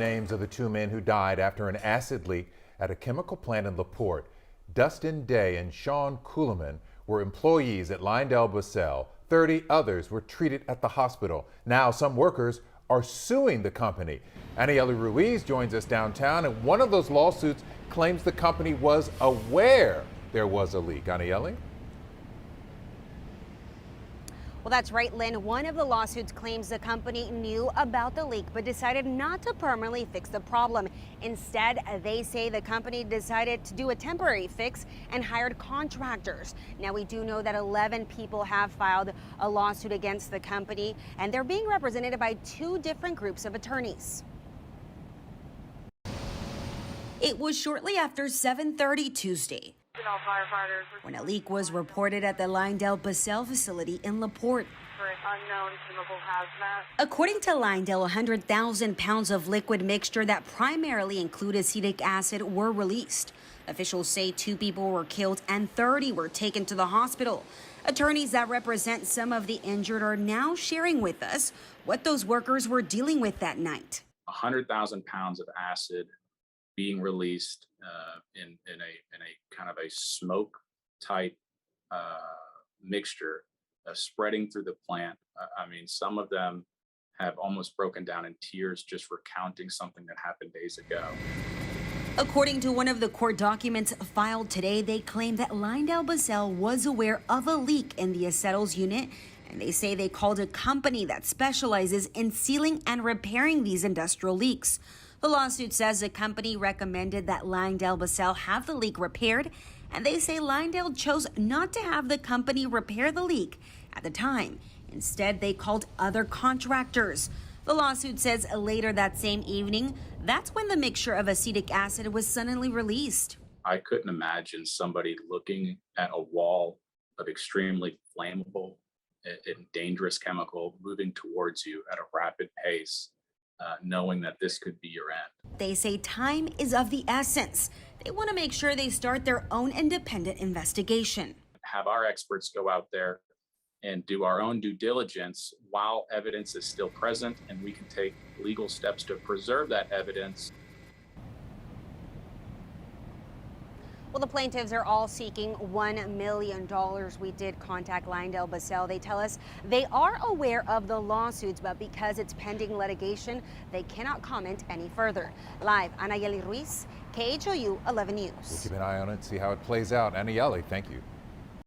Names of the two men who died after an acid leak at a chemical plant in LaPorte. Dustin Day and Sean Kuhlman were employees at LyondellBasell. 30 others were treated at the hospital. Now some workers are suing the company. Anieli Ruiz joins us downtown, and one of those lawsuits claims the company was aware there was a leak. Anieli? Well, that's right, Lynn. One of the lawsuits claims the company knew about the leak but decided not to permanently fix the problem. Instead, they say the company decided to do a temporary fix and hired contractors. Now, we do know that 11 people have filed a lawsuit against the company, and they're being represented by two different groups of attorneys. It was shortly after 7:30 Tuesday when a leak was reported at the LyondellBasell facility in LaPorte. According to Lyondell, 100,000 pounds of liquid mixture that primarily include acetic acid were released. Officials say 2 people were killed and 30 were taken to the hospital. Attorneys that represent some of the injured are now sharing with us what those workers were dealing with that night. 100,000 pounds of acid being released in a kind of a smoke type mixture spreading through the plant. I mean, some of them have almost broken down in tears just recounting something that happened days ago. According to one of the court documents filed today, they claim that LyondellBasell was aware of a leak in the acetyls unit, and they say they called a company that specializes in sealing and repairing these industrial leaks. The lawsuit says the company recommended that LyondellBasell have the leak repaired, and they say Lyondell chose not to have the company repair the leak at the time. Instead, they called other contractors. The lawsuit says later that same evening, that's when the mixture of acetic acid was suddenly released. I couldn't imagine somebody looking at a wall of extremely flammable and dangerous chemical moving towards you at a rapid pace, knowing that this could be your end. They say time is of the essence. They want to make sure they start their own independent investigation. Have our experts go out there and do our own due diligence while evidence is still present, and we can take legal steps to preserve that evidence. Well, the plaintiffs are all seeking $1 million. We did contact LyondellBasell. They tell us they are aware of the lawsuits, but because it's pending litigation, they cannot comment any further. Live, Anieli Ruiz, KHOU 11 News. We'll keep an eye on it, see how it plays out. Anieli, thank you.